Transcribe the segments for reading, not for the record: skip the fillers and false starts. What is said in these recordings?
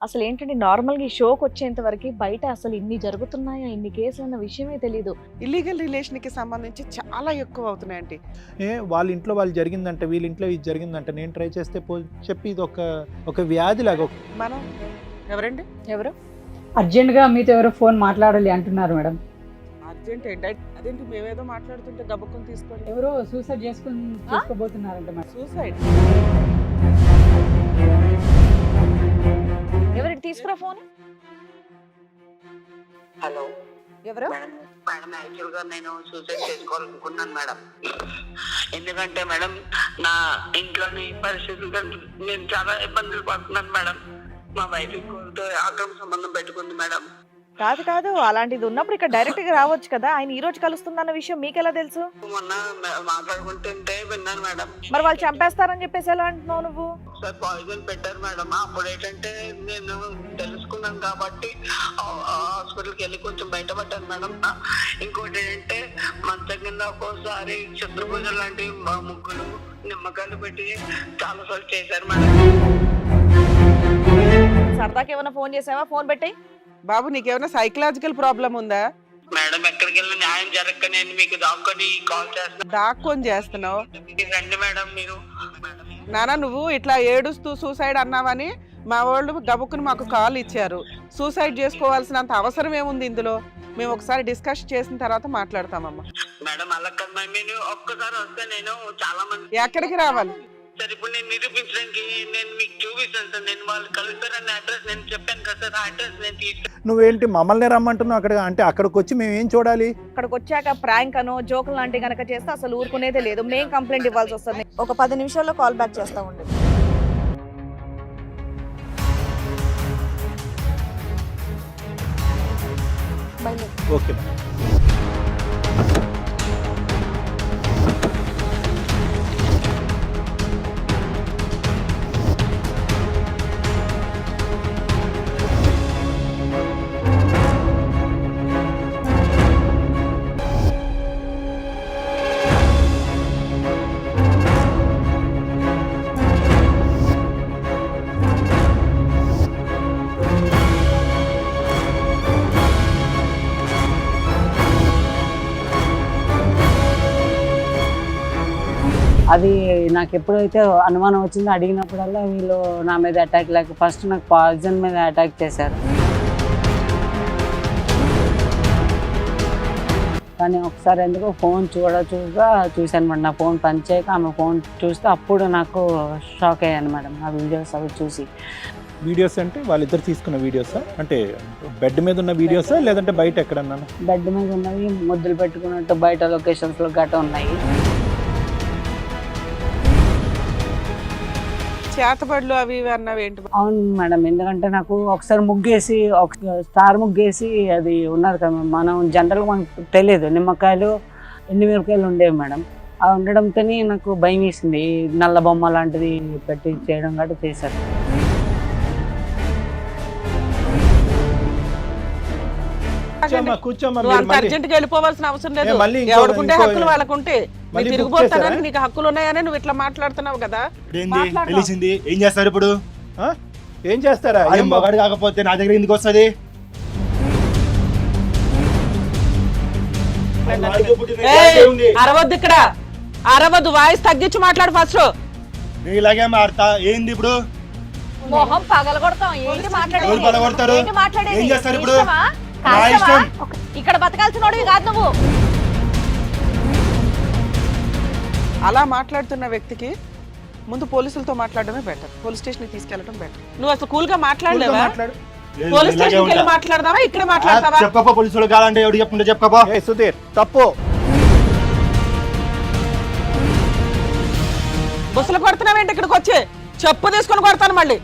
అసలు ఏంటంటే నార్మల్గా ఈ షోకి వచ్చేంత వరకు బయట అసలు ఇన్ని జరుగుతున్నాయా, ఇన్ని కేసులు అన్న విషయమే తెలియదు. ఇల్లీగల్ రిలేషన్కి సంబంధించి చాలా ఎక్కువ అవుతున్నాయండి. వాళ్ళ ఇంట్లో వాళ్ళు జరిగిందంట, వీళ్ళ ఇంట్లో ఇది జరిగిందంట, నేను ట్రై చేస్తే చెప్పి ఇది ఒక వ్యాధి లాగా. మనం ఎవరండి? ఎవరు అర్జెంట్గా మీతో ఎవరో ఫోన్ మాట్లాడాలి అంటున్నారు మేడం. అర్జెంట్ ఏంటి? అదేంటి మేమేదో మాట్లాడుతుంటే గబుక్కుని తీసుకోండి. ఎవరో సూసైడ్ చేసుకోబోతున్నారంట మేడం. సూసైడ్? ఎవరికి తీసుకురా ఫోన్? హలో ఎవరు? మేడం యాక్చువల్గా నేను సూసైడ్ చేసుకోవాలనుకున్నాను మేడం. ఎందుకంటే మేడం నా ఇంట్లోని పరిస్థితులు నేను చాలా ఇబ్బందులు పడుతున్నాను మేడం. మా వైఫ్ ఇంకోతో అక్రమ సంబంధం పెట్టుకుంది మేడం. కాదు అలాంటిది ఉన్నప్పుడు ఇక్కడ డైరెక్ట్ గా రావచ్చు కదా. ఆయన ఈ రోజు కలుస్తుందన్న విషయం మీకెలా తెలుసు? మొన్న మాట్లాడుకుంటుంటే విన్నాను మేడం. మరి వాళ్ళు చంపేస్తారని చెప్పేసి ఎలా అంటున్నావు నువ్వు? సార్ పాయిజన్ పెట్టారు మేడం. అప్పుడు ఏంటంటే నేను తెలుసుకున్నాను కాబట్టి హాస్పిటల్కి వెళ్ళి కొంచెం బయటపడ్డాను మేడం. ఇంకోటి ఏంటంటే మంచం కింద ఒక్కోసారి శత్రుపూజ లాంటి ముగ్గులు నిమ్మకాయలు పెట్టి చాలా సార్లు చేశారు మేడం. సరదాకి ఏమైనా ఫోన్ చేసావా? ఫోన్ పెట్టాయి. బాబు నీకేమైనా సైకలాజికల్ ప్రాబ్లం ఉందా? మేడం ఎక్కడికి వెళ్ళి న్యాయం జరగక నేను మీకు దాక్కొని కాల్ చేస్తాను. దాక్కొని చేస్తున్నావు? రండి మేడం మీరు. నానా నువ్వు ఇట్లా ఏడుస్తూ సూసైడ్ అన్నావని మా వాళ్ళు గబుక్కుని మాకు కాల్ ఇచ్చారు. సూసైడ్ చేసుకోవాల్సినంత అవసరం ఏముంది ఇందులో? మేము ఒకసారి డిస్కస్ చేసిన తర్వాత మాట్లాడతామమ్మా. మేడం అలా కదా, మీరు ఒక్కసారి వస్తే నేను చాలా మంది. ఎక్కడికి రావాలి? సార్ ఇప్పుడు నేను నిరూపించడానికి నేను మీకు చూపిస్తాను సార్. నేను వాళ్ళు కలుస్తారన్న అడ్రస్ నేను చెప్పాను కదా సార్. ఆ అడ్రస్ నేను తీసుకు. నువ్వేంటి మమ్మల్ని రమ్మంటున్నావు అక్కడ? అంటే అక్కడికి వచ్చి మేము ఏం చూడాలి? అక్కడికి వచ్చాక ప్రాంక్ అనో జోకులు లాంటివి కనుక చేస్తే అసలు ఊరుకునేదే లేదు. మేము కంప్లైంట్ ఇవ్వాల్సి వస్తుంది. ఒక 10 నిమిషాల్లో కాల్ బ్యాక్ చేస్తా ఉండే. ఓకే. అది నాకు ఎప్పుడైతే అనుమానం వచ్చిందో అడిగినప్పుడల్లా వీళ్ళు నా మీద అటాక్ లేక ఫస్ట్ నాకు పాయిజన్ మీద అటాక్ చేశారు. కానీ ఒకసారి ఎందుకో ఫోన్ చూశాను మేడం. నా ఫోన్ పనిచేయక ఆమె ఫోన్ చూస్తే అప్పుడు నాకు షాక్ అయ్యాను మేడం. ఆ వీడియోస్ అవి చూసి. వీడియోస్ అంటే వాళ్ళిద్దరు తీసుకున్న వీడియోసా? అంటే బెడ్ మీద ఉన్న వీడియోసా లేదంటే బయట ఎక్కడన్నా? బెడ్ మీద ఉన్నవి, ముద్దులు పెట్టుకున్నట్టు బయట లొకేషన్స్లో గట్ట ఉన్నాయి. చేతబడులు అవి ఇవి అన్నవి ఏంటి? అవును మేడం, ఎందుకంటే నాకు ఒకసారి ముగ్గేసి ఒక స్టార్ ముగ్గేసి అది ఉన్నారు కదా మనం జనరల్గా మనకు తెలియదు. నిమ్మకాయలు ఎండుమిరపకాయలు ఉండేవి మేడం. అవి ఉండడంతో నాకు భయం వేసింది. నల్ల బొమ్మ లాంటిది పెట్టి చేయడం గట్రా చేశారు. అర్జెంట్గా వెళ్ళిపోవాల్సిన అవసరం లేదు. ఎవరికుంటే హక్కులు వాళ్ళకుంటే. తిరిగిపోతానికి నీకు హక్కులు ఉన్నాయని నువ్వు ఇట్లా మాట్లాడుతున్నావు కదా. తెలిసింది ఏం చేస్తారు ఇప్పుడు? ఏం చేస్తారా? మగాడు కాకపోతే నా దగ్గర ఎందుకు వస్తుంది? అరవద్దు, ఇక్కడ అరవద్దు. వాయిస్ తగ్గించి మాట్లాడు ఫస్ట్. ఇలాగే మారుతా. ఏంది ఇప్పుడు? మొహం పగలగొడతాం. ఏంటి ఎవరు పగలగొడతారు? ఏం చేస్తారు ఇప్పుడు? నా ఇష్టం. ఇక్కడ బతకాల్సిన వాడివి కాదు నువ్వు. అలా మాట్లాడుతున్న వ్యక్తికి ముందు పోలీసులతో మాట్లాడడమే బెటర్. పోలీస్ స్టేషన్ కి తీసుకెళ్లడం బెటర్. నువ్వు అసలు కూల్ గా మాట్లాడలేవా? పోలీస్ స్టేషన్ కి మాట్లాడదావా? ఇక్కడ మాట్లాడతావా? చెప్పపో పోలీసులు కావాలంటే ఎవరు చెప్పుకుంటే చెప్పపో. సుధీర్ తప్పు. బుసలు కొడుతున్నావేంటి? ఇక్కడికి వచ్చి చెప్పు తీసుకొని కొడతాను మళ్ళీ.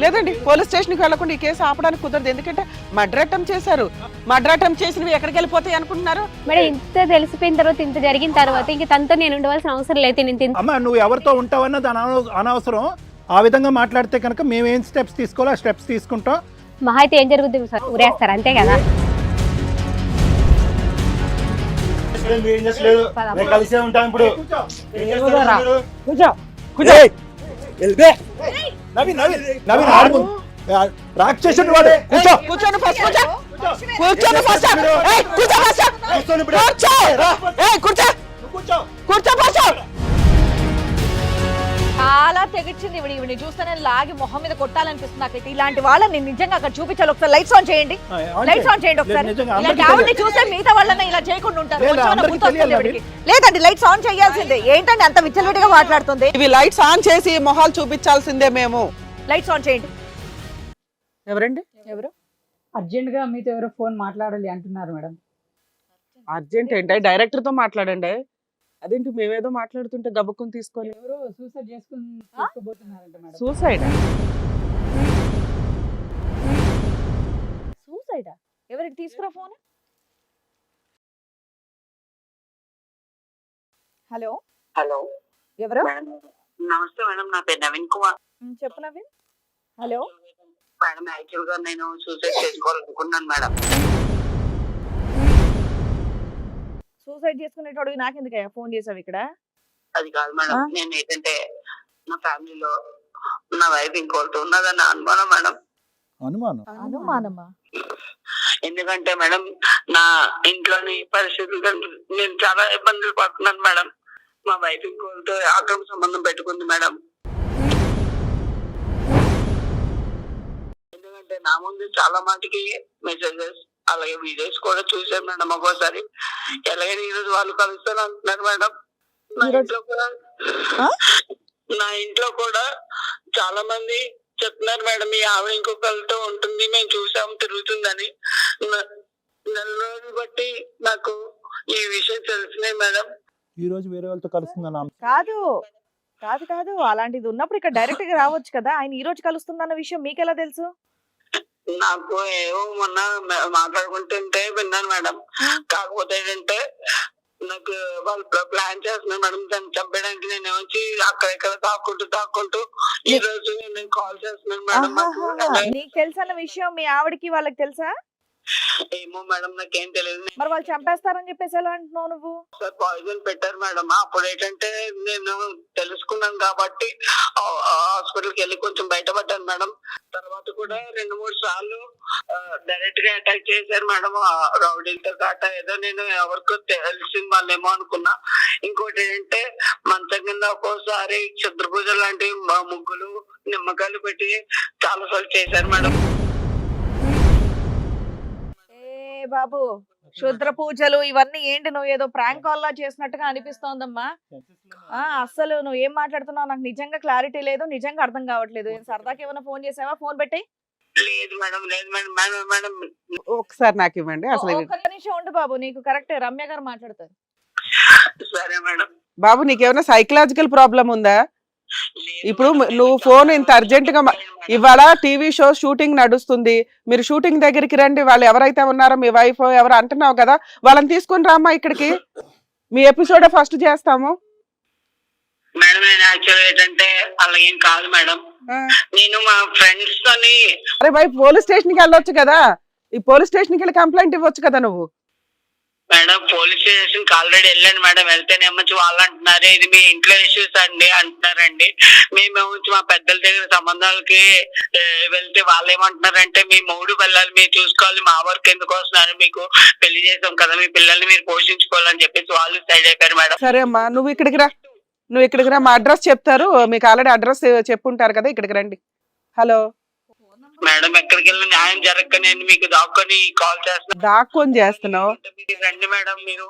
లేదండి, పోలీస్ స్టేషన్కి వెళ్లకుండా ఈ కేసు ఆపడానికి కుదరదు. ఎందుకంటే మర్డర్ అటెంప్ట్ చేశారు. మర్డర్ అటెంప్ట్ చేసినవి ఎక్కడికి వెళ్ళిపోతాయి అనుకుంటున్నారు? మేడం ఇంత తెలిసిపోయిన తర్వాత, ఇంత జరిగిన తర్వాత ఇంక తనతో నేను ఉండవలసిన అవసరం లేదు. అమ్మా నువ్వు ఎవరితో ఉంటావన్నది అనవసరం. ఆ విధంగా మాట్లాడితే కనుక మేము ఏం స్టెప్స్ తీసుకోవాలో ఆ స్టెప్స్ తీసుకుంటాం. మహా అయితే ఏం జరుగుతుంది సార్? ఊరేస్తారు అంతే కదా. కలిసే ఉంటాం ఇప్పుడు. కూర్చో. నవీన్ రాక్షసుడు వాడు. కూర్చో. కూర్చోండి ఫస్ట్ కూర్చో. కూర్చో. కూర్చోండి ఫస్ట్. ఏయ్, కూర్చో ఫస్ట్. కూర్చోండి ఇప్పుడు. కూర్చో. ఏయ్, కూర్చో. నువ్వు కూర్చో. కూర్చో ఫస్ట్. చాలా తెగిచ్చింది ఇవిని చూస్తేనే లాగి మొహం మీద కొట్టాలనిపిస్తుంది నాకైతే. ఇలాంటి వాళ్ళని నేను నిజంగా అక్కడ చూపించాలి. ఒకసారి లైట్స్ ఆన్ చేయండి, ఆన్ లైట్స్ చేయి. ఆన్ చేయండి ఒకసారి. నిజంగా ఇలాంటి అందరికీ ఆవిడని తెలియాలి. చూస్తే మిగతా వాళ్ళని ఇలా చేయకుండా ఉంటారు. లేదా, కొంచెం అన్న అందరికీ గుర్తు వస్తుంది తెలియాలి ఈవిడికి. లేదండి, లైట్స్ ఆన్ చేయాల్సిందే. ఏంటండి అంత విచ్చలవిడిగా మాట్లాడుతుంది? ఇవి లైట్స్ ఆన్ చేసి మొహాలు చూపించాల్సిందే మేము. లైట్స్ ఆన్ చేయండి. ఎవరండి? ఎవరు? అర్జెంట్ గా మీతో ఎవరో ఫోన్ మాట్లాడాలి అంటున్నారు మేడం. అర్జెంట్ ఏంటి? డైరెక్టర్ తో మాట్లాడండి. అదేంటి మేమేదో మాట్లాడుతుంటే గబుక్కుని తీసుకొని ఎవరో సూసైడ్ చేసుకోబోతున్నారంట మేడం. సూసైడ్? సూసైడా? ఎవరికి తీసుకురా ఫోన్? హలో, హలో ఎవరు? మేడం, నమస్తే మేడం, నా పేరు నవీన్ కుమార్. చెప్పు నవీన్. హలో మేడం, యాక్చువల్ గా నేను సూసైడ్ చేసుకోవాలనుకున్నాను మేడం. సూసైడ్ చేసుకునేటోడు నాకెందుకయ్యా ఫోన్ చేసావు ఇక్కడ? అది కాదు మేడం, నేను ఏంటంటే నా ఫ్యామిలీలో నా వైఫ్ ఇంకోటి ఉన్నదని అనుమానం మేడం. అనుమానం. అనుమానమా? ఎందుకంటే మేడం, నా ఇంట్లోని పరిస్థితులు నేను చాలా ఇబ్బందులు పడుతున్నాను మేడం. మా వైఫ్ ఇంకోటితో అక్రమ సంబంధం పెట్టుకుంది మేడం. ఎందుకంటే నా ముందు చాలా మాటికి మెసేజెస్ అలాగే వీడియోస్ కూడా చూసాను మేడం. ఒక్కోసారి ఎలాగైనా ఈ రోజు వాళ్ళు కలుస్తాను అంటున్నారు మేడం. నా ఇంట్లో కూడా చాలా మంది చెప్తున్నారు మేడం, మీ ఆవిడ ఇంకొకరితో ఉంటుంది, మేము చూసాము తిరుగుతుందని. నెల రోజులు బట్టి నాకు ఈ విషయం తెలిసినాయి మేడం. ఈ రోజు వేరే వాళ్ళతో కలుస్తుందన్న. కాదు కాదు కాదు, అలాంటిది ఉన్నప్పుడు ఇక్కడ డైరెక్ట్ గా రావచ్చు కదా. ఆయన ఈ రోజు కలుస్తుందన్న విషయం మీకెలా తెలుసు? నాకు ఏవో మొన్న మాట్లాడుకుంటుంటే విన్నాను మేడం. కాకపోతే ఏంటంటే నాకు వాళ్ళు ప్లాన్ చేస్తున్నారు మేడం దాన్ని చంపేయడానికి. నేను వచ్చి అక్కడెక్కడ దాక్కుంటూ ఈ రోజు నేను కాల్ చేస్తున్నాను మేడం. నీకు తెలుసన్న విషయం మీ ఆవిడకి వాళ్ళకి తెలుసా? ఏమో మేడం, నాకేం తెలియదు. మరి వాళ్ళు చంపేస్తారని చెప్పేసి ఎలా అంటున్నావు నువ్వు? పాయిజన్ పెట్టారు మేడం. అప్పుడు ఏంటంటే నేను తెలుసుకున్నాను కాబట్టి హాస్పిటల్కి వెళ్ళి కొంచెం బయటపడ్డాను మేడం. తర్వాత కూడా 2-3 సార్లు డైరెక్ట్ గా అటాక్ చేశారు మేడం. రౌడీలతో కాట ఏదో నేను ఎవరికో తెలిసింది వాళ్ళేమో అనుకున్నా. ఇంకోటి ఏంటంటే మంచం కింద ఒక్కోసారి క్షుద్ర పూజలు లాంటి ముగ్గులు నిమ్మకాయలు పెట్టి చాలా సార్లు చేశారు మేడం. బాబు, క్షుద్ర పూజలు ఇవన్నీ ఏంటి? నువ్వు ఏదో ప్రాంక్ కాల్ లా చేసినట్టుగా అనిపిస్తోందమ్మా. అస్సలు నువ్వు ఏం మాట్లాడుతున్నావు నాకు నిజంగా క్లారిటీ లేదు, నిజంగా అర్థం కావట్లేదు. సరదాకి ఏమైనా ఫోన్ చేసావా? ఫోన్ పెట్టి. లేదు మేడం, లేదు మేడం. మేడం మేడం ఒకసారి నాకు ఇవ్వండి. అసలు ఒక్క నిమిషం ఉండు బాబు, నీకు కరెక్టే రమ్య గారు మాట్లాడతారు. సరే మేడం. బాబు, నీకేమైనా సైకలాజికల్ ప్రాబ్లం ఉందా? ఇప్పుడు నువ్వు ఫోన్ ఇంత అర్జెంట్ గా ఇవాళ టీవీ షో షూటింగ్ నడుస్తుంది, మీరు షూటింగ్ దగ్గరికి రండి, వాళ్ళు ఎవరైతే ఉన్నారో మీ వైఫ్ ఎవరు అంటున్నావు కదా, వాళ్ళని తీసుకుని రామ్మా ఇక్కడికి, మీ ఎపిసోడ్ ఫస్ట్ చేస్తాము. మేడం నేను యాక్చువల్ ఏంటంటే అలా ఏం కాదు మేడం. నేను మా ఫ్రెండ్స్ తోని అరే బై పోలీస్ స్టేషన్ కి వెళ్ళొచ్చు కదా, ఈ పోలీస్ స్టేషన్ కి వెళ్ళి కంప్లైంట్ ఇవ్వచ్చు కదా నువ్వు. మేడం పోలీస్ స్టేషన్ కి ఆల్రెడీ వెళ్ళాను మేడం. వెళ్తేనేమో వాళ్ళు అంటున్నారు ఇది మీ ఇంట్లో ఇష్యూస్ అండి అంటున్నారండి. మేమేమో మా పెద్దల దగ్గర సంబంధాలకి వెళ్తే వాళ్ళు ఏమంటున్నారంటే మీ మూడు పిల్లలు మీరు చూసుకోవాలి, మా వర్క్ ఎందుకు వస్తున్నారు, మీకు పెళ్లి చేసాం కదా మీ పిల్లల్ని మీరు పోషించుకోవాలని చెప్పేసి వాళ్ళు సైడ్ అయిపోయారు మేడం. సరే అమ్మా, నువ్వు ఇక్కడికి రా, మా అడ్రస్ చెప్తారు, మీకు ఆల్రెడీ అడ్రస్ చెప్పుంటారు కదా, ఇక్కడికి రండి. హలో మేడం, ఎక్కడికి వెళ్ళిన న్యాయం జరగక నేను మీకు దాక్కొని కాల్ చేస్తున్నావు. రండి మేడం మీరు.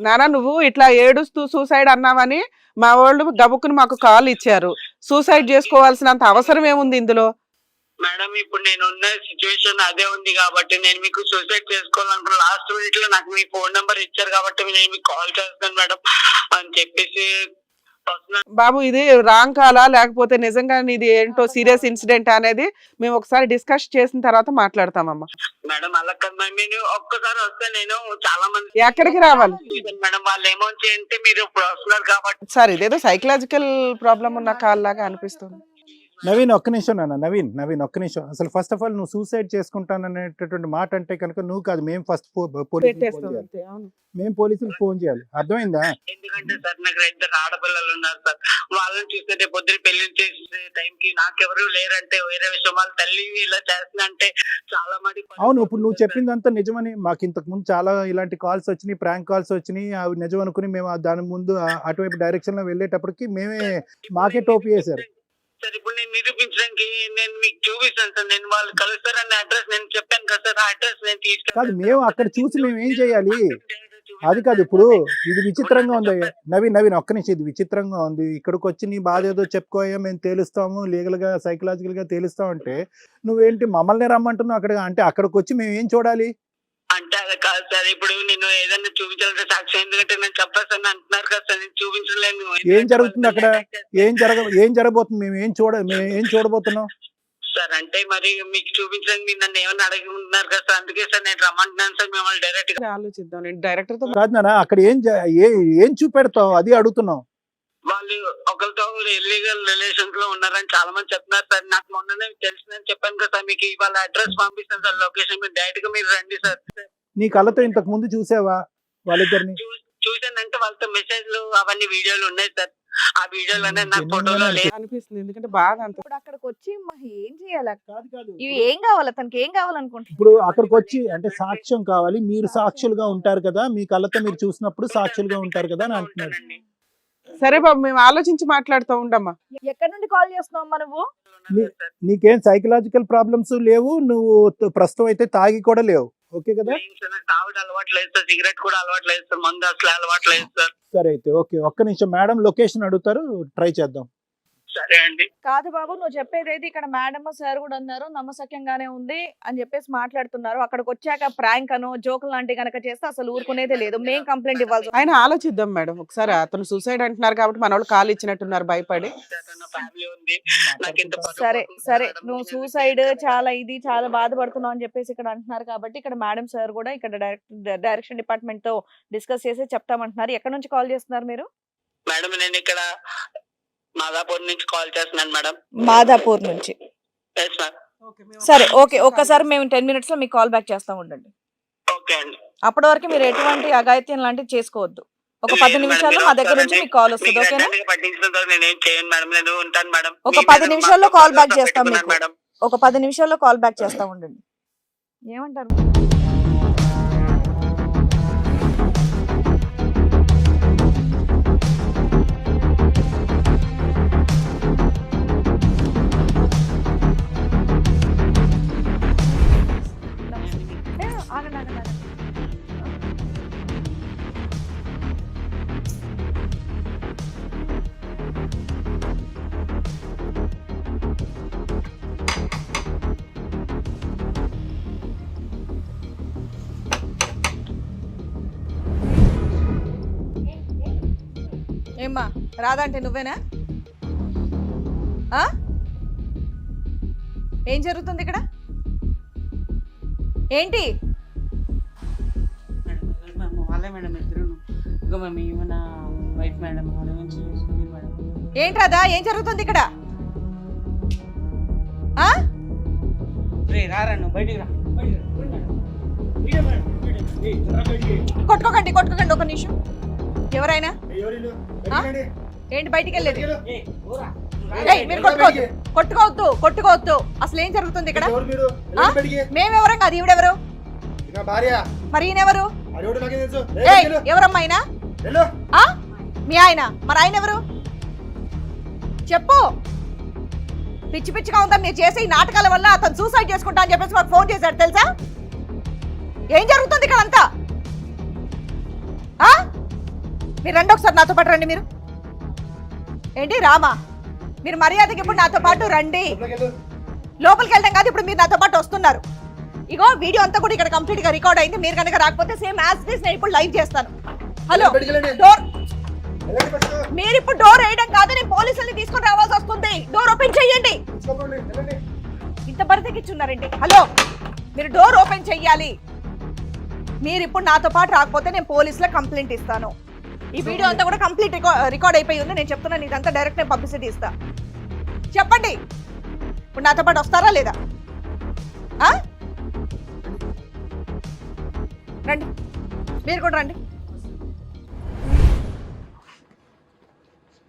నానా, నువ్వు ఇట్లా ఏడుస్తూ సూసైడ్ అన్నావని మా వాళ్ళు గబుక్కుని మాకు కాల్ ఇచ్చారు. సూసైడ్ చేసుకోవాల్సినంత అవసరం ఏముంది ఇందులో? మేడం ఇప్పుడు నేను ఉన్న సిచ్యువేషన్ అదే ఉంది కాబట్టి నేను మీకు సూసైడ్ చేసుకోవాలనుకున్నా. లాస్ట్ మినిట్ లో నాకు మీ ఫోన్ నెంబర్ ఇచ్చారు కాబట్టి నేను మీకు కాల్ చేస్తాను మేడం అని చెప్పేసి. బాబు, ఇది రాంగ్ కాలా లేకపోతే నిజంగా ఇది ఏంటో సీరియస్ ఇన్సిడెంట్ అనేది మేము ఒకసారి డిస్కస్ చేసిన తర్వాత మాట్లాడతామమ్మా. మేడం అలా కదా, మీరు ఒక్కసారి వస్తే నేను చాలా మంది ఎక్కడికి రావాలి మేడం, వాళ్ళు ఏమో అంటే మీరు ఇప్పుడు వస్తున్నారు కాబట్టి. సార్, ఇదేదో సైకలాజికల్ ప్రాబ్లం ఉన్న కాల్ లాగా అనిపిస్తుంది. నవీన్ ఒక్క నిమిషం నాన్న, నవీన్ ఒక్క నిమిషం. అసలు ఫస్ట్ ఆఫ్ ఆల్ నువ్వు సూసైడ్ చేసుకుంటాననేటటువంటి మాట అంటే కనుక నువ్వు కాదు, మేము ఫస్ట్ పెట్టేస్తాం అంతే. అవును. మేము పోలీసులకు ఫోన్ చేయాలి, అర్థమైందా? ఎందుకంటే సార్ నాకు 2 ఆడపిల్లలు ఉన్నారు సార్. వాళ్ళని చూస్తే రేపు పొద్దున పెళ్లి చేసే టైంకి నాకెవరు లేరంటే వేరే విషయం, వాళ్ళ తల్లి ఇలా చేస్తుందంటే చాలా మంది. అవును, ఇప్పుడు నువ్వు చెప్పిందంతా నిజమని మాకు ఇంతకు ముందు చాలా ఇలాంటి కాల్స్ వచ్చినాయి, ప్రాంక్ కాల్స్ వచ్చినాయి, అవి నిజం అనుకుని మేము దాని ముందు అటువైపు డైరెక్షన్ లో వెళ్ళేటప్పటికి మాకే టోపీ వేశారు. సార్ ఇప్పుడు నేను నిరూపించడానికి నేను మీకు చూపిస్తాను సార్. నేను వాళ్ళు కలుస్తారన్న అడ్రస్ నేను చెప్పాను కదా సార్, ఆ అడ్రస్ నేను కాదు, మేము అక్కడ చూసి మేము ఏం చేయాలి? అది కాదు, ఇప్పుడు ఇది విచిత్రంగా ఉంది నవీన్ ఒక్క నిమిషం, ఇది విచిత్రంగా ఉంది. ఇక్కడికి వచ్చి నీ బాధ ఏదో చెప్పుకోయా, మేము తేలుస్తాము, లీగల్ గా సైకలాజికల్ గా తేలుస్తామంటే నువ్వేంటి మమ్మల్ని రమ్మంటున్నావు అక్కడ? అంటే అక్కడికి వచ్చి మేము ఏం చూడాలి అంటే? అది కాదు సార్, ఇప్పుడు నేను ఏదైనా చూపించాలంటే సాక్షి, ఎందుకంటే నేను చెప్పేస్తాను అంటున్నారు కదా సార్, నేను చూపించలేను. ఏం జరుగుతుంది అక్కడ? ఏం జరగబోతుంది? మేము ఏం చూడబోతున్నాం సార్? అంటే మరి మీకు చూపించడానికి మీరు నన్ను ఏమన్నా అడుగుతున్నారు కదా సార్, అందుకే సార్ నేను రమ్మంటున్నాను సార్ మిమ్మల్ని డైరెక్ట్ గా. ఆలోచిద్దాం, నేను డైరెక్టర్ తో కాదు నాన్న, అక్కడ ఏం చూపెడతావు అది అడుగుతున్నాం. వాళ్ళు ఒకరితో ఇల్లీగల్ రిలేషన్స్ లో ఉన్నారని చాలా మంది చెప్తున్నారు సార్. నాకు మొన్ననే తెలిసిందని చెప్పాను కదా సార్, మీకు ఇవాళ అడ్రస్ పంపిస్తాను సార్, లొకేషన్ మీరు డైరెక్ట్ గా మీరు రండి సార్. నీ కళ్ళతో ఇంతకు ముందు చూసావా వాళ్ళిద్దరిని? చూసానంటే వాళ్ళతో మెసేజ్లు అవన్నీ వీడియోలు ఉన్నాయి సార్. ఆ వీడియోలోనే నాకు ఫోటోలో లేదు అనిపిస్తుంది, ఎందుకంటే బాధ అంత. ఇప్పుడు అక్కడికి వచ్చి ఏం చేయాలి? కాదు ఇవి ఏం కావాలి తనకి? ఏం కావాలనుకుంటున్నా? ఇప్పుడు అక్కడికి వచ్చి అంటే సాక్ష్యం కావాలి, మీరు సాక్షులుగా ఉంటారు కదా, మీ కళ్ళతో మీరు చూసినప్పుడు సాక్షులుగా ఉంటారు కదా అని అంటున్నారు. సరే బాబు, మేము ఆలోచించి మాట్లాడుతూ ఉండమ్మా. ఎక్కడి నుండి కాల్ చేస్తున్నావు నువ్వు? నీకేం సైకలాజికల్ ప్రాబ్లమ్స్ లేవు, నువ్వు ప్రస్తుతం అయితే తాగి కూడా లేవు, ఓకే కదా? తాగుడు అలవాటు లేదు సార్, సిగరెట్ కూడా అలవాటు లేదు సార్, మందు అసలు అలవాటు లేదు సార్. సరే అయితే ఓకే, ఒక్క నిమిషం మేడం లొకేషన్ అడుగుతారు, ట్రై చేద్దాం. సరే అండి. కాదు బాబు, నువ్వు చెప్పేదైతే ఇక్కడ మేడం సార్ కూడా అన్నారు నమ్మసక్యంగానే ఉంది అని చెప్పేసి మాట్లాడుతున్నారు. అక్కడికి వచ్చాక ప్రాంక్ అనో జోకులు లాంటి గనక చేస్తే అసలు ఊరుకునేదే లేదు, మేము కంప్లైంట్ ఇవ్వాలి. ఆయన ఆలోచిద్దాం మేడం ఒకసారి. అతను సూసైడ్ అంటున్నారు కాబట్టి మన వాళ్ళు కాల్ ఇచ్చినట్టున్నారు భయపడి. ఫ్యామిలీ ఉంది నాకు ఇంత సరే నువ్వు సూసైడ్ చాలా బాధపడుతున్నావు అని చెప్పేసి ఇక్కడ అంటున్నారు కాబట్టి ఇక్కడ మేడం సార్ కూడా ఇక్కడ డైరెక్షన్ డిపార్ట్మెంట్ తో డిస్కస్ చేసి చెప్తామంటున్నారు. ఎక్కడ నుంచి కాల్ చేస్తున్నారు మీరు? మేడం నేను ఇక్కడ మాదాపూర్ నుంచి కాల్ చేస్తున్నాను మేడం. మాదాపూర్ నుంచి? సరే ఓకే, ఒక్కసారి మేము 10 minutes లో మీకు కాల్ బ్యాక్ చేస్తా ఉండండి. ఓకే అండి. అప్పటి వరకు మీరు ఎటువంటి అఘాయిత్యం లాంటివి చేసుకోవద్దు. ఒక 10 నిమిషాల్లో మా దగ్గర నుంచి మీకు కాల్ వస్తుంది, ఓకేనా? ఒక 10 నిమిషాల్లో కాల్ బ్యాక్ చేస్తాం మీకు. ఒక 10 నిమిషాల్లో కాల్ బ్యాక్ చేస్తా ఉండండి. ఏమంటారు? ఏమ్మా రాదంటే నువ్వేనా? ఏం జరుగుతుంది ఇక్కడ? ఏంటి? వాళ్ళే మేడం ఇద్దరు, ఇంకా మేము ఏమైనా వైఫ్ మేడం వాళ్ళ నుంచి చూసుకుంది మేడం. ఏంట్రాదా? ఏం జరుగుతుంది ఇక్కడ? రాను బయటికి రా. కొట్టుకోకండి ఒక నిమిషం. ఎవరైనా ఏంటి బయటికి వెళ్ళేది? మీరు కొట్టుకోవద్దు. అసలు ఏం జరుగుతుంది ఇక్కడ? మేమెవరం కాదు, ఈవిడెవరు? మరి ఈయనెవరు? ఎవరమ్మా ఆయన? మీ ఆయన? మరి ఆయన ఎవరు చెప్పు. పిచ్చిగా ఉందా మీరు చేసే ఈ నాటకాల వల్ల? అతను సూసైడ్ చేసుకుంటా అని చెప్పేసి మాకు ఫోన్ చేశాడు తెలుసా? ఏం జరుగుతుంది ఇక్కడ అంతా? మీరు రండి ఒకసారి, నాతో పాటు రండి. మీరు ఏంటి రామా, మీరు మర్యాదకి ఇప్పుడు నాతో పాటు రండి. లోపలికి వెళ్ళడం కాదు, ఇప్పుడు మీరు నాతో పాటు వస్తున్నారు. ఇగో వీడియో అంతా కూడా ఇక్కడ కంప్లీట్ గా రికార్డ్ అయింది. మీరు కనుక రాకపోతే సేమ్ యాజ్ దిస్ నేను ఇప్పుడు లైవ్ చేస్తాను. హలో, మీరు ఇప్పుడు డోర్ వేయడం కాదు, నేను పోలీసుల్ని తీసుకొని రావాల్సి వస్తుంది. డోర్ ఓపెన్ చెయ్యండి. ఇంత బరితెకిచ్చున్నారండి. హలో, మీరు డోర్ ఓపెన్ చెయ్యాలి. మీరు ఇప్పుడు నాతో పాటు రాకపోతే నేను పోలీసులో కంప్లైంట్ ఇస్తాను. ఈ వీడియో అంతా కూడా కంప్లీట్ రికార్డ్ అయిపోయి ఉంది. నేను చెప్తున్నాను, ఇదంతా డైరెక్ట్ నేను పబ్లిసిటీ ఇస్తా. చెప్పండి. ఇప్పుడు నాతో పాటు వస్తారా లేదా? రండి, మీరు కూడా రండి.